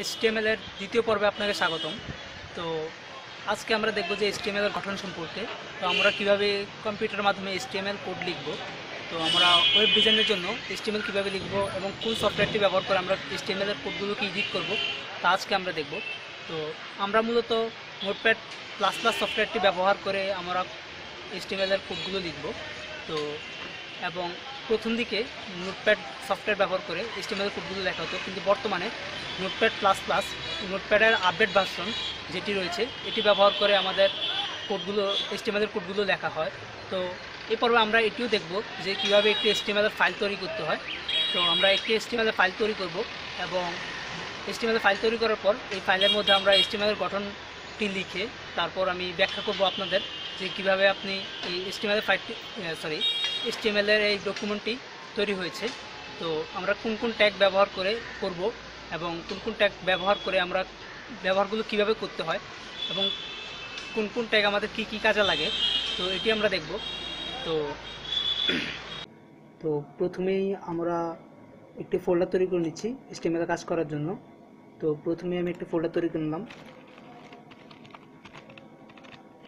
HTML এর দ্বিতীয় পর্বে আপনাকে স্বাগতম। তো আজকে আমরা দেখব যে HTML এর গঠন সম্পর্কে। তো আমরা কিভাবে কম্পিউটারের মাধ্যমে HTML কোড লিখব, তো আমরা ওয়েব ডিজাইনের জন্য HTML কিভাবে লিখব এবং কোন সফটওয়্যারটি ব্যবহার করে আমরা HTML এর কোডগুলোকে এডিট করব, তা আজকে আমরা দেখব। তো আমরা মূলত নোটপ্যাড প্লাস প্লাস সফটওয়্যারটি ব্যবহার করে আমরা HTML এর কোডগুলো লিখব। তো এবং প্রথম দিকে নোটপ্যাড সফটওয়্যার ব্যবহার করে HTML এর কোডগুলো লেখা হতো, কিন্তু বর্তমানে নোটপ্যাড প্লাস প্লাস নোটপ্যাডের আপডেট ভার্সন যেটি রয়েছে এটি ব্যবহার করে আমাদের কোডগুলো HTML এর কোডগুলো লেখা হয়। তো এই পর্বে আমরা এটিও দেখব যে কীভাবে একটি HTML এর ফাইল তৈরি করতে হয়। তো আমরা একটি HTML এর ফাইল তৈরি করব এবং HTML এর ফাইল তৈরি করার পর এই ফাইলের মধ্যে আমরা HTML এর গঠনটি লিখে তারপর আমি ব্যাখ্যা করব আপনাদের যে কীভাবে আপনি এই HTML এর ফাইলটি HTML এর এই ডকুমেন্টটি তৈরি হয়েছে। তো আমরা কোন কোন ট্যাগ ব্যবহার করে করব এবং কোন কোন ট্যাগ ব্যবহার করে আমরা ব্যবহারগুলো কিভাবে করতে হয় এবং কোন কোন ট্যাগ আমাদের কি কি কাজে লাগে, তো এটি আমরা দেখব। তো তো প্রথমেই আমরা একটি ফোল্ডার তৈরি করে নিচ্ছি HTML এর কাজ করার জন্য। তো প্রথমে আমি একটি ফোল্ডার তৈরি করে নিলাম,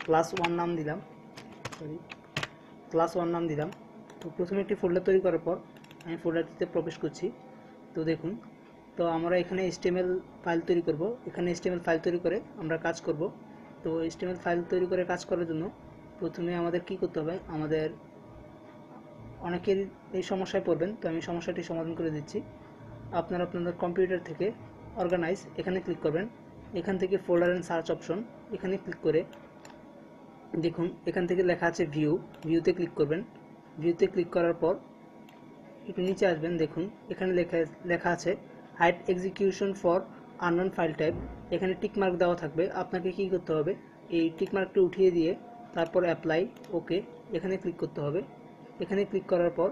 ক্লাস 1 নাম দিলাম। তো প্রথমে একটি ফোল্ডার তৈরি করার পর আমি ফোল্ডারটিতে প্রবেশ করছি। তো দেখুন, তো আমরা এখানে HTML ফাইল তৈরি করব। এখানে HTML ফাইল তৈরি করে আমরা কাজ করব। তো HTML ফাইল তৈরি করে কাজ করার জন্য প্রথমে আমাদের কি করতে হবে, আমাদের অনেকের এই সমস্যায় পড়বেন, তো আমি সমস্যাটি সমাধান করে দিচ্ছি। আপনারা আপনাদের কম্পিউটার থেকে অর্গানাইজ এখানে ক্লিক করবেন। এখান থেকে ফোল্ডার অ্যান্ড সার্চ অপশন এখানে ক্লিক করে দেখুন এখান থেকে লেখা আছে ভিউতে ক্লিক করবেন। ভিউতে ক্লিক করার পর একটু নিচে আসবেন, দেখুন এখানে লেখা আছে hide execution for unknown file type. এখানে টিক মার্ক দেওয়া থাকবে। আপনাকে কি করতে হবে, এই টিক মার্কটি উঠিয়ে দিয়ে তারপর অ্যাপ্লাই ওকে এখানে ক্লিক করতে হবে। এখানে ক্লিক করার পর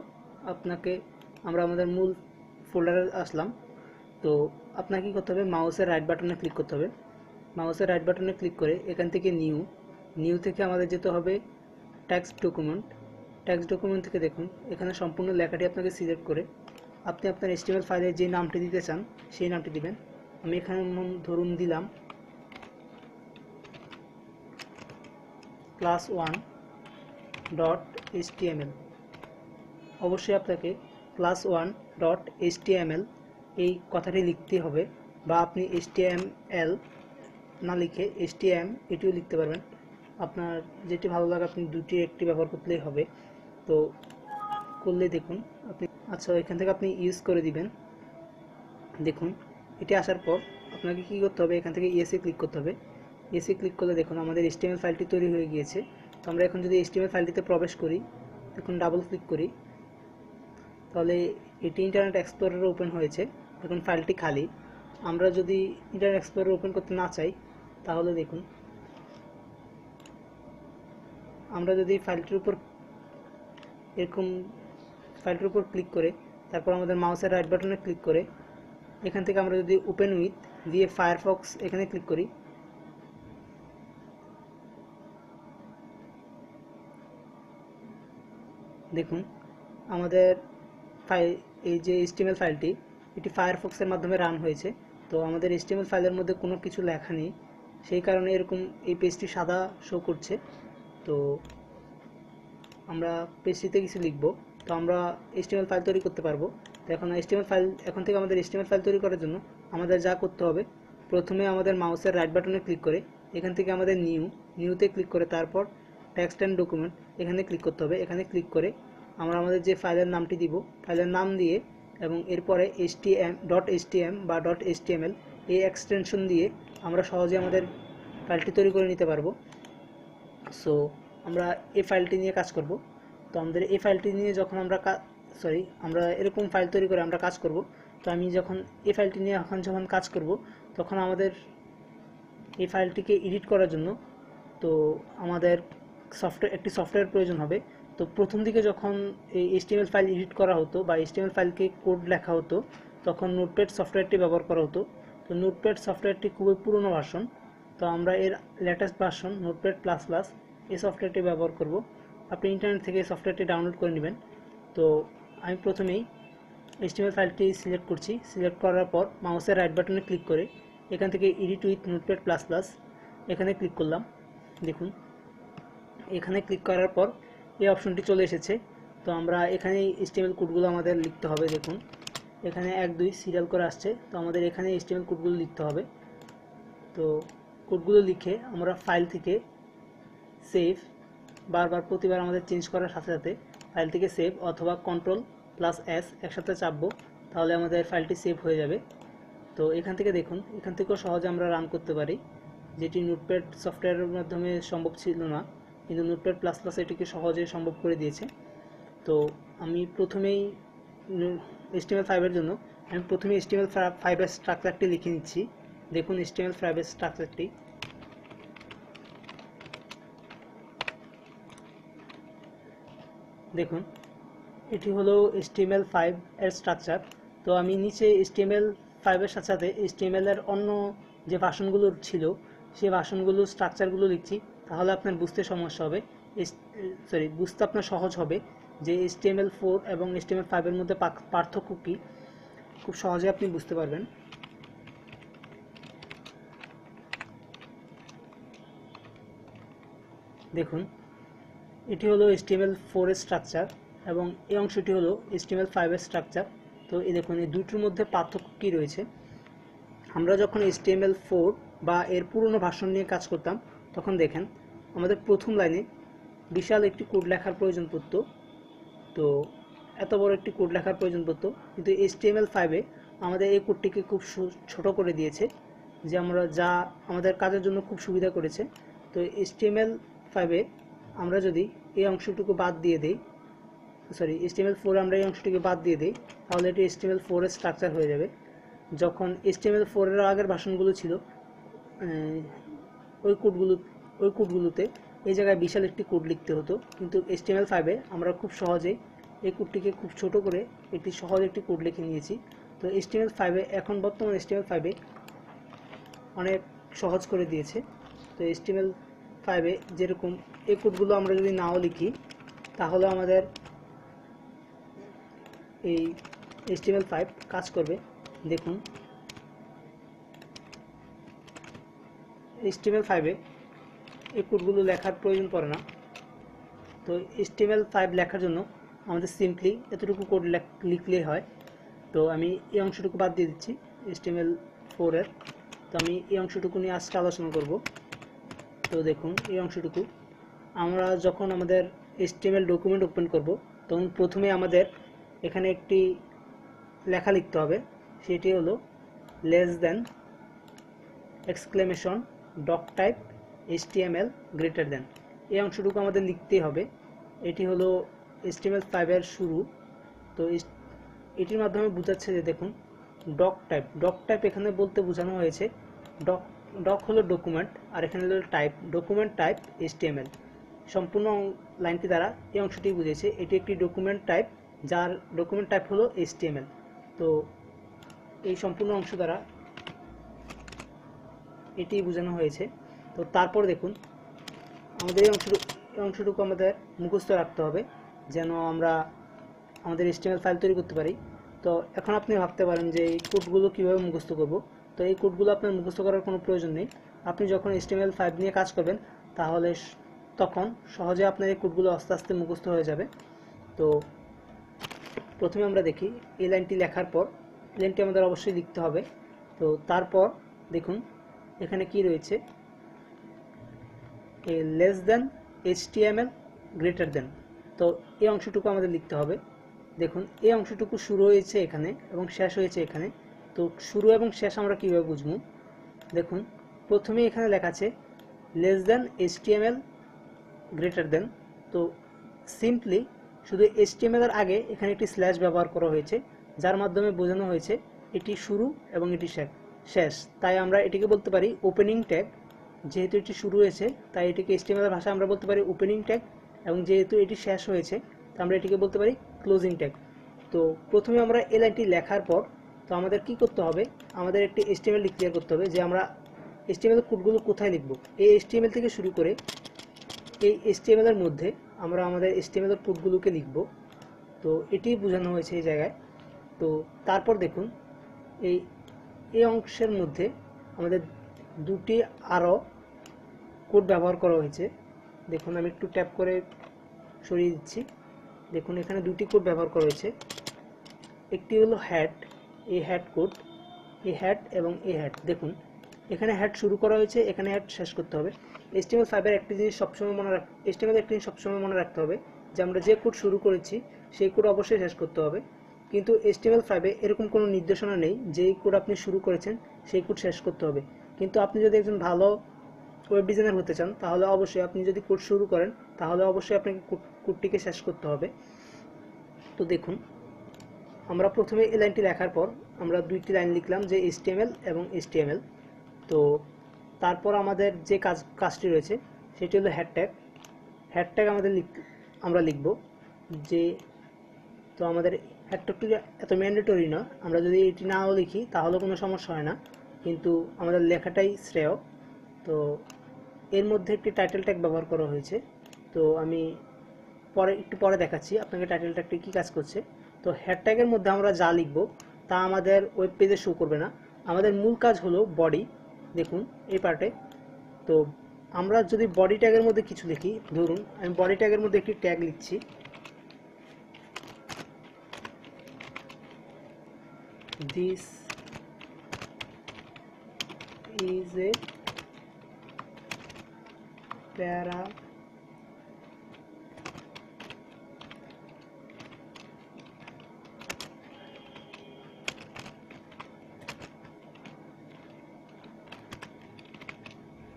আমরা আমাদের মূল ফোল্ডারে আসলাম। তো আপনাকে কি করতে হবে, মাউসের রাইট বাটনে ক্লিক করতে হবে। মাউসের রাইট বাটনে ক্লিক করে এখান থেকে নিউ থেকে আমাদের যেতে হবে টেক্সট ডকুমেন্ট থেকে দেখুন এখানে সম্পূর্ণ লেখাটি আপনাকে সিলেক্ট করে আপনি আপনার HTML ফাইলে যে নামটি দিতে চান সেই নামটি দিবেন। আমি এখানে ধরুন দিলাম class1.html। অবশ্যই আপনাকে class1.html এই কথাটি লিখতে হবে, বা আপনি HTML না লিখে HTM এটিও লিখতে পারবেন। আপনার যেটি ভালো লাগে আপনি দুটি একটি ব্যবহার করলেই হবে। তো করলে দেখুন আপনি এখান থেকে আপনি ইউজ করে দিবেন। দেখুন এটি আসার পর আপনাকে কি করতে হবে, এখান থেকে ইয়েসে ক্লিক করতে হবে। ইয়েসে ক্লিক করলে দেখুন আমাদের HTML ফাইলটি তৈরি হয়ে গিয়েছে। তো আমরা এখন যদি HTML ফাইলটিতে প্রবেশ করি, দেখুন ডাবল ক্লিক করি, তাহলে এটি ইন্টারনেট এক্সপ্লোরারে ওপেন হয়েছে। দেখুন ফাইলটি খালি। আমরা যদি ইন্টারনেট এক্সপ্লোরার ওপেন করতে না চাই তাহলে দেখুন আমরা যদি ফাইলটির উপর ক্লিক করে তারপর আমাদের মাউসের রাইট বাটনে ক্লিক করে এখান থেকে আমরা যদি ওপেন উইথ দিয়ে ফায়ারফক্স এখানে ক্লিক করি, দেখুন আমাদের এই যে HTML ফাইলটি এটি ফায়ারফক্সের মাধ্যমে রান হয়েছে। তো আমাদের HTML ফাইলের মধ্যে কোনো কিছু লেখা নেই, সেই কারণে এরকম এই পেজটি সাদা শো করছে। তো আমরা পেজটিতে কিছু লিখব, তো আমরা HTML ফাইল তৈরি করতে পারবো। তো এখন থেকে আমাদের HTML ফাইল তৈরি করার জন্য আমাদের যা করতে হবে, প্রথমে আমাদের মাউসের রাইট বাটনে ক্লিক করে এখান থেকে আমাদের নিউতে ক্লিক করে তারপর টেক্সট অ্যান্ড ডকুমেন্ট এখানে ক্লিক করতে হবে। এখানে ক্লিক করে আমরা আমাদের যে ফাইলের নামটি দিব, ফাইলের নাম দিয়ে এবং এরপরে htm বা .html এই এক্সটেনশন দিয়ে আমরা সহজে আমাদের ফাইলটি তৈরি করে নিতে পারবো। সো আমরা এই ফাইলটি নিয়ে কাজ করব। তো আমাদের এই ফাইলটি নিয়ে যখন আমরা এরকম ফাইল তৈরি করে আমরা কাজ করব। তো আমি যখন এই ফাইলটি নিয়ে যখন কাজ করব তখন আমাদের এই ফাইলটিকে এডিট করার জন্য তো আমাদের একটি সফটওয়্যার প্রয়োজন হবে। তো প্রথম দিকে যখন এই HTML ফাইল এডিট করা হতো বা HTML ফাইলকে কোড লেখা হতো তখন নোটপ্যাড সফটওয়্যারটি ব্যবহার করা হতো। তো নোটপ্যাড সফটওয়্যারটি খুবই পুরনো ভার্সন। তো আমরা এর latest version notepad plus plus এই সফটওয়্যারটি ব্যবহার করব। আপনি ইন্টারনেট থেকে এই সফটওয়্যারটি ডাউনলোড করে নেবেন। তো আমি প্রথমেই HTML ফাইলটি সিলেক্ট করছি। সিলেক্ট করার পর মাউসের রাইট বাটনে ক্লিক করে এখান থেকে edit with notepad plus plus এখানে ক্লিক করলাম। দেখুন এখানে ক্লিক করার পর এই অপশনটি চলে এসেছে। তো আমরা এখানে HTML কোডগুলো আমাদের লিখতে হবে। দেখুন এখানে 1 2 সিরিয়াল করে আসছে, তো আমাদের এখানে HTML কোডগুলো লিখতে হবে। তো কোডগুলো লিখে আমরা ফাইল থেকে সেভ, বারবার প্রতিবার আমাদের চেঞ্জ করার সাথে সাথে ফাইল থেকে সেভ অথবা Ctrl+S একসাথে চাপবো, তাহলে আমাদের ফাইলটি সেভ হয়ে যাবে। তো এখান থেকে দেখুন, এখান থেকেও সহজে আমরা রান করতে পারি, যেটি নোটপ্যাড সফটওয়্যারের মাধ্যমে সম্ভব ছিল না, কিন্তু নোটপ্যাড প্লাস প্লাস এটিকে সহজে সম্ভব করে দিয়েছে। তো আমি প্রথমেই HTML5 জন্য আমি প্রথমে HTML5 এর স্ট্রাকচারটি লিখে নিচ্ছি। দেখুন HTML5 এর স্ট্রাকচারটি, দেখুন এটি হলো HTML5 এর স্ট্রাকচার। তো আমি নিচে HTML5 এর সাথে সাথে HTML এর অন্য যে ভার্সনগুলো ছিল সেই ভার্সনগুলো স্ট্রাকচারগুলো লিখছি, তাহলে আপনার বুঝতে সমস্যা হবে, বুঝতে আপনার সহজ হবে যে HTML4 এবং HTML5 এর মধ্যে পার্থক্য কী, খুব সহজে আপনি বুঝতে পারবেন। দেখুন এটি হলো HTML4 এর স্ট্রাকচার এবং এই অংশটি হলো HTML5 এর স্ট্রাকচার। তো এই দেখুন এই দুটোর মধ্যে পার্থক্য কী রয়েছে। আমরা যখন HTML4 বা এর পুরনো ভার্সন নিয়ে কাজ করতাম, তখন দেখেন আমাদের প্রথম লাইনে বিশাল একটি কোড লেখার প্রয়োজন পড়তো। তো এত বড় একটি কোড লেখার প্রয়োজন পড়তো, কিন্তু HTML5 আমাদের এই কোডটিকে খুব ছোট করে দিয়েছে, যে আমরা যা আমাদের কাজের জন্য খুব সুবিধা করেছে। তো HTML5 আমরা যদি এই অংশটুকু বাদ দিয়ে দেই, HTML4 আমরা এই অংশটিকে বাদ দিয়ে দিই, তাহলে এটি HTML4 এর স্ট্রাকচার হয়ে যাবে। যখন HTML4 এর আগের ভার্সনগুলো ছিল, ওই কোডগুলোতে এই জায়গায় বিশাল একটি কোড লিখতে হতো, কিন্তু HTML5 আমরা খুব সহজেই এই কোডটিকে খুব ছোট করে একটি সহজ একটি কোড লিখে নিয়েছি। তো HTML5 এখন বর্তমান HTML5 অনেক সহজ করে দিয়েছে। তো HTML5 যেরকম এই কোডগুলো আমরা যদি নাও লিখি, তাহলে আমাদের এই HTML5 কাজ করবে। দেখুন HTML5 এই কোডগুলো লেখার প্রয়োজন পড়ে না। তো HTML5 লেখার জন্য আমাদের সিম্পলি এতটুকু কোড লিখলেই হয়। তো আমি এই অংশটুকু বাদ দিয়ে দিচ্ছি HTML4 এর। তো আমি এই অংশটুকু নিয়ে আজকে আলোচনা করব। তো দেখুন এই অংশটুকু আমরা যখন আমাদের HTML ডকুমেন্ট ওপেন করব, তখন প্রথমে আমাদের এখানে একটি লেখা লিখতে হবে, সেটি হলো less than exclamation doc type HTML greater than. এই অংশটুকু আমাদের লিখতেই হবে। এটি হলো HTML5 এর শুরু। তো এটির মাধ্যমে বোঝাচ্ছে যে দেখুন ডক টাইপ এখানে বলতে বোঝানো হয়েছে ডক হলো ডকুমেন্ট, আর এখানে হলো টাইপ, ডকুমেন্ট টাইপ HTML। সম্পূর্ণ লাইনটি দ্বারা এই অংশটি বুঝিয়েছে এটি একটি ডকুমেন্ট টাইপ, যার ডকুমেন্ট টাইপ হলো HTML। তো এই সম্পূর্ণ অংশ দ্বারা এটি বোঝানো হয়েছে। তো তারপর দেখুন আমাদের এই অংশটুকু আমাদের মুখস্থ রাখতে হবে, যেন আমরা আমাদের HTML ফাইল তৈরি করতে পারি। তো এখন আপনি ভাবতে পারেন যে এই কোডগুলো কীভাবে মুখস্থ করব। তো এই কোডগুলো আপনার মুখস্থ করার কোনো প্রয়োজন নেই। আপনি যখন HTML5 নিয়ে কাজ করবেন, তাহলে তখন সহজে আপনার এই কোডগুলো আস্তে আস্তে মুখস্থ হয়ে যাবে। তো প্রথমে আমরা দেখি এই লাইনটি লেখার পর, এই লাইনটি আমাদের অবশ্যই লিখতে হবে। তো তারপর দেখুন এখানে কি রয়েছে, লেস দেন HTML গ্রেটার দেন। তো এই অংশটুকু আমাদের লিখতে হবে। দেখুন এই অংশটুকু শুরু হয়েছে এখানে এবং শেষ হয়েছে এখানে। তো শুরু এবং শেষ আমরা কীভাবে বুঝবো, দেখুন প্রথমে এখানে লেখা আছে লেস দেন HTML গ্রেটার দেন। তো সিম্পলি শুধু HTML এর আগে এখানে একটি স্ল্যাশ ব্যবহার করা হয়েছে, যার মাধ্যমে বোঝানো হয়েছে এটি শুরু এবং এটি শেষ। তাই আমরা এটিকে বলতে পারি ওপেনিং ট্যাগ। যেহেতু এটি শুরু হয়েছে, তাই এটিকে HTML এর ভাষায় আমরা বলতে পারি ওপেনিং ট্যাগ, এবং যেহেতু এটি শেষ হয়েছে, তাই আমরা এটিকে বলতে পারি ক্লোজিং ট্যাগ। তো প্রথমে আমরা এই লাইনটি লেখার পর তো আমাদের কি করতে হবে, আমাদের একটি HTML ডিক্লেয়ার করতে হবে যে আমরা HTML কোডগুলো কোথায় লিখব। এই HTML থেকে শুরু করে এই HTML এর মধ্যে আমরা আমাদের HTML এর কোডগুলোকে লিখব। তো এটি বোঝানো হয়েছে এই জায়গায়। তো তারপর দেখুন এই অংশের মধ্যে আমাদের দুটি আরও কোড ব্যবহার করা হয়েছে। দেখুন আমি একটু ট্যাপ করে সরিয়ে দিচ্ছি। দেখুন এখানে দুটি কোড ব্যবহার করা হয়েছে। একটি হলো হ্যাট, এই হ্যাট কোড, এই হ্যাট এবং এই হ্যাট। দেখুন এখানে হ্যাট শুরু করা হয়েছে, এখানে হ্যাট শেষ করতে হবে। HTML5 এর একটি জিনিস সবসময় মনে রাখতে হবে যে আমরা যে কোড শুরু করেছি সেই কোড অবশ্যই শেষ করতে হবে। কিন্তু HTML5 এ এরকম কোনো নির্দেশনা নেই যে এই কোড আপনি শুরু করেছেন সেই কোড শেষ করতে হবে। কিন্তু আপনি যদি একজন ভালো ওয়েব ডিজাইনার হতে চান তাহলে অবশ্যই আপনি যদি কোড শুরু করেন তাহলে অবশ্যই আপনাকে কোডটিকে শেষ করতে হবে। তো দেখুন আমরা প্রথমে এই লাইনটি লেখার পর আমরা দুইটি লাইন লিখলাম যে HTML এবং HTML। তো তারপর আমাদের যে কাজটি রয়েছে সেটি হলো হ্যাশট্যাগ আমরা লিখব যে, তো আমাদের হ্যাশট্যাগটি এত ম্যান্ডেটরি না, আমরা যদি এটি নাও লিখি তাহলে কোনো সমস্যা হয় না, কিন্তু আমাদের লেখাটাই শ্রেয়। তো এর মধ্যে একটি টাইটেল ট্যাগ ব্যবহার করা হয়েছে। তো আমি একটু পরে দেখাচ্ছি আপনাকে টাইটেল ট্যাগটি কী কাজ করছে। তো হ্যাশট্যাগের মধ্যে আমরা যা লিখব তা আমাদের ওয়েব পেজে শো করবে না। আমাদের মূল কাজ হলো বডি। দেখুন এই পার্টে, তো আমরা যদি বডি ট্যাগের মধ্যে কিছু লিখি, ধরুন আমি বডি ট্যাগের মধ্যে একটি ট্যাগ লিখছি, দিস ইজ এ প্যারা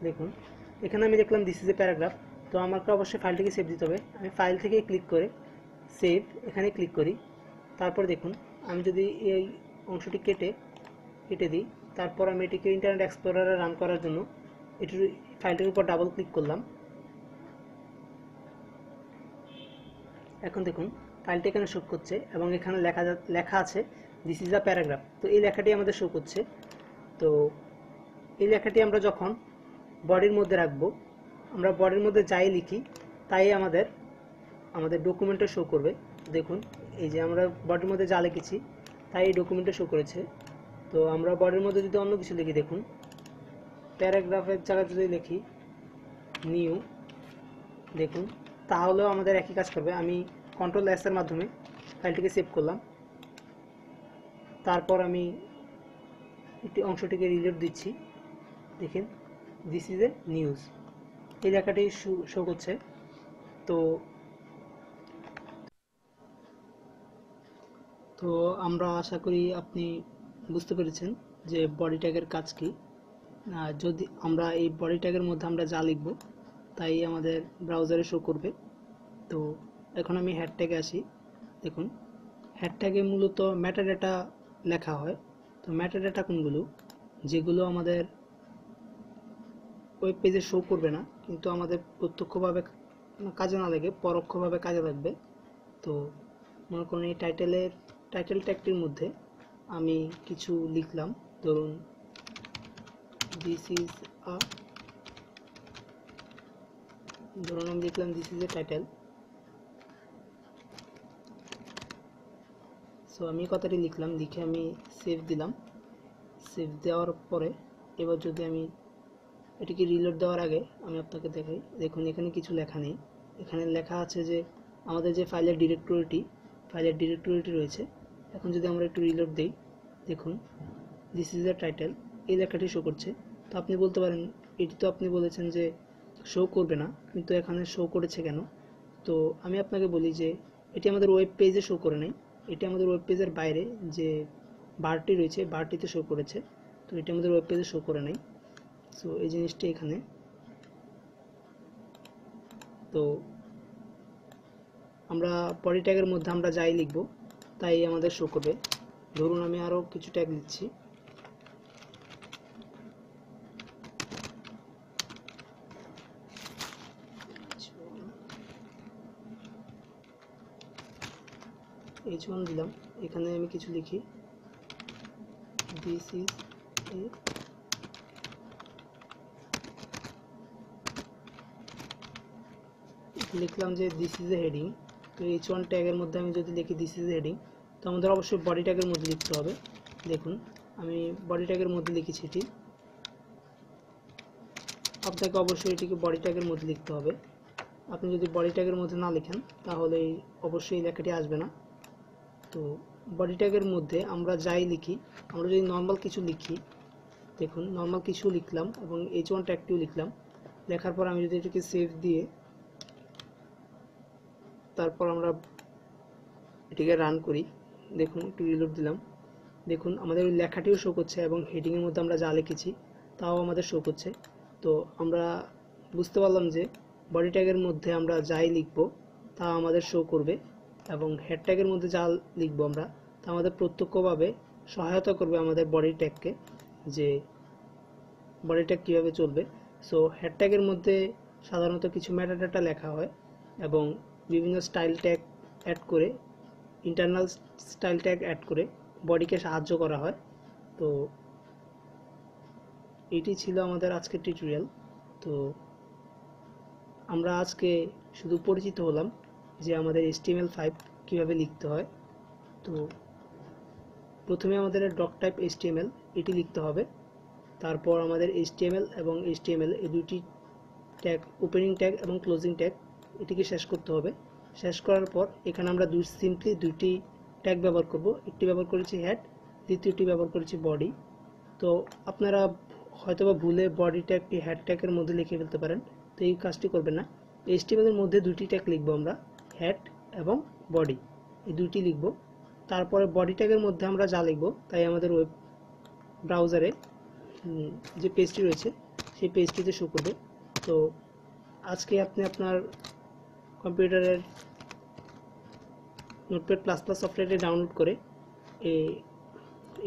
দেখুন এখানে আমি দেখলাম দিস ইজ এ প্যারাগ্রাফ। তো আমাকে অবশ্যই ফাইলটিকে সেভ দিতে হবে। আমি ফাইল থেকে ক্লিক করে সেভ এখানে ক্লিক করি। তারপর দেখুন আমি যদি এই অংশটি কেটে দিই, তারপর আমি এটিকে ইন্টারনেট এক্সপ্লোরারে রান করার জন্য ফাইলটির উপর ডাবল ক্লিক করলাম। এখন দেখুন ফাইলটি এখানে শো করছে এবং এখানে লেখা আছে দিস ইজ আ প্যারাগ্রাফ। তো এই লেখাটি আমাদের শো করছে। তো এই লেখাটি আমরা যখন বডির মধ্যে রাখবো, আমরা বডির মধ্যে যাই লিখি তাই আমাদের ডকুমেন্টে শো করবে। দেখুন এই যে আমরা বডির মধ্যে যা লিখেছি তাই এই ডকুমেন্টে শো করেছে। তো আমরা বডির মধ্যে যদি অন্য কিছু লিখি, দেখুন প্যারাগ্রাফের জায়গায় যদি লিখি নিউ, দেখুন তাহলেও আমাদের একই কাজ করবে। আমি Ctrl+S এর মাধ্যমে ফাইলটিকে সেভ করলাম। তারপর আমি একটি অংশটিকে রিলোড দিচ্ছি। দেখেন দিস ইজ এ নিউজ, এই লেখাটি শো করছে। তো আমরা আশা করি আপনি বুঝতে পেরেছেন যে বডি ট্যাগের কাজ কি। যদি আমরা এই বডি ট্যাগের মধ্যে আমরা যা লিখব তাই আমাদের ব্রাউজারে শো করবে। তো এখন আমি হেড ট্যাগে আসি। দেখুন হেড ট্যাগে মূলত মেটাডাটা লেখা হয়। তো মেটাডাটা কোনগুলো, যেগুলো আমাদের ওয়েব পেজে শো করবে না কিন্তু আমাদের প্রত্যক্ষভাবে কাজে না লাগে, পরোক্ষভাবে কাজে লাগবে। তো মনে করুন এই টাইটেল ট্যাগটির মধ্যে আমি কিছু লিখলাম, ধরুন আমি লিখলাম this is a title. So আমি কথাটি লিখলাম, লিখে আমি সেভ দিলাম। সেভ দেওয়ার পরে এবার যদি আমি এটিকে রিলোড দেওয়ার আগে আমি আপনাকে দেখাই, দেখুন এখানে কিছু লেখা নেই। এখানে লেখা আছে যে আমাদের যে ফাইলের ডিরেক্টরিটি রয়েছে। এখন যদি আমরা একটু রিলোড দিই, দেখুন দিস ইজ এ টাইটেল, এই লেখাটি শো করছে। তো আপনি বলতে পারেন এটি তো আপনি বলেছেন যে শো করবে না, কিন্তু এখানে শো করেছে কেন? তো আমি আপনাকে বলি যে এটি আমাদের ওয়েব পেজে শো করে নেই, এটি আমাদের ওয়েব পেজের বাইরে যে বারটি রয়েছে বারটিতে শো করেছে। তো এটি আমাদের ওয়েব পেজে শো করে নেই। সো এই জিনিসটি এখানে। তো আমরা বডি ট্যাগের মধ্যে আমরা যাই লিখব তাই আমাদের শো করবে। ধরুন আমি আরও কিছু ট্যাগ লিখছি, H1 দিলাম। এখানে আমি কিছু লিখি, দিস ইজ এ লিখলাম যে দিস ইজ এ হেডিং। তো H1 ট্যাগের মধ্যে আমি যদি লিখি দিস ইজ এ হেডিং, তো আমাদের অবশ্যই বডি ট্যাগের মধ্যে লিখতে হবে। দেখুন আমি বডি ট্যাগের মধ্যে লিখেছি এটি। আপনাকে অবশ্যই এটিকে বডি ট্যাগের মধ্যে লিখতে হবে। আপনি যদি বডি ট্যাগের মধ্যে না লিখেন তাহলে অবশ্যই এই লেখাটি আসবে না। তো বডি ট্যাগের মধ্যে আমরা যাই লিখি, আমরা যদি নর্মাল কিছু লিখি, দেখুন নর্মাল কিছু লিখলাম এবং এইচ1 ট্যাগটিও লিখলাম, লেখার পর আমি যদি এটিকে সেভ দিয়ে তারপর আমরা এটিকে রান করি, দেখুন একটু রিলোড দিলাম, দেখুন আমাদের ওই লেখাটিও শো করছে এবং হেডিংয়ের মধ্যে আমরা যা লিখেছি তাও আমাদের শো করছে। তো আমরা বুঝতে পারলাম যে বডি ট্যাগের মধ্যে আমরা যাই লিখব তা আমাদের শো করবে এবং হেড ট্যাগের মধ্যে যা লিখব আমরা তা আমাদের প্রত্যক্ষভাবে সহায়তা করবে আমাদের বডি ট্যাগকে, যে বডি ট্যাগ কীভাবে চলবে। সো হেড ট্যাগের মধ্যে সাধারণত কিছু মেটাডাটা লেখা হয় এবং বিভিন্ন স্টাইল ট্যাগ অ্যাড করে, ইন্টারনাল স্টাইল ট্যাগ অ্যাড করে বডিকে সাহায্য করা হয়। তো এটি ছিল আমাদের আজকের টিউটোরিয়াল। তো আমরা আজকে শুধু পরিচিত হলাম যে আমাদের HTML5 কীভাবে লিখতে হয়। তো প্রথমে আমাদের ডক টাইপ HTML এটি লিখতে হবে, তারপর আমাদের HTML এবং HTML এই দুটি ট্যাগ, ওপেনিং ট্যাগ এবং ক্লোজিং ট্যাগ, এটিকে শেষ করতে হবে। শেষ করার পর এখানে আমরা সিম্পলি দুইটি ট্যাগ ব্যবহার করব, একটি ব্যবহার করেছি হেড, দ্বিতীয়টি ব্যবহার করেছি বডি। তো আপনারা হয়তোবা ভুলে বডি ট্যাগটি হেড ট্যাগের মধ্যে লিখে ফেলতে পারেন, তো এই কাজটি করবেন না। HTML এর মধ্যে দুটি ট্যাগ লিখব আমরা, হেড এবং বডি, এই দুইটি লিখব। তারপরে বডি ট্যাগের মধ্যে আমরা যা লিখব তাই আমাদের ওয়েব ব্রাউজারে যে পেজটি রয়েছে সেই পেজটিতে শো করবে। তো আজকে আপনি আপনার কম্পিউটারের নোটপ্যাড প্লাস প্লাস সফটওয়্যারটি ডাউনলোড করে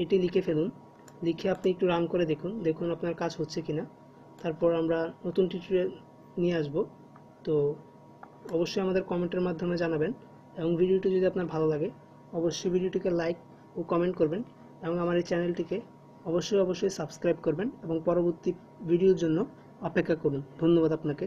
এটি লিখে ফেলুন, লিখে আপনি একটু রান করে দেখুন আপনার কাজ হচ্ছে কিনা। তারপর আমরা নতুন টিউটোরিয়াল নিয়ে আসব। তো অবশ্যই আমাদের কমেন্টের মাধ্যমে জানাবেন এবং ভিডিওটি যদি আপনার ভালো লাগে অবশ্যই ভিডিওটিকে লাইক ও কমেন্ট করবেন এবং আমার এই চ্যানেলটিকে অবশ্যই সাবস্ক্রাইব করবেন এবং পরবর্তী ভিডিওর জন্য অপেক্ষা করুন। ধন্যবাদ আপনাকে।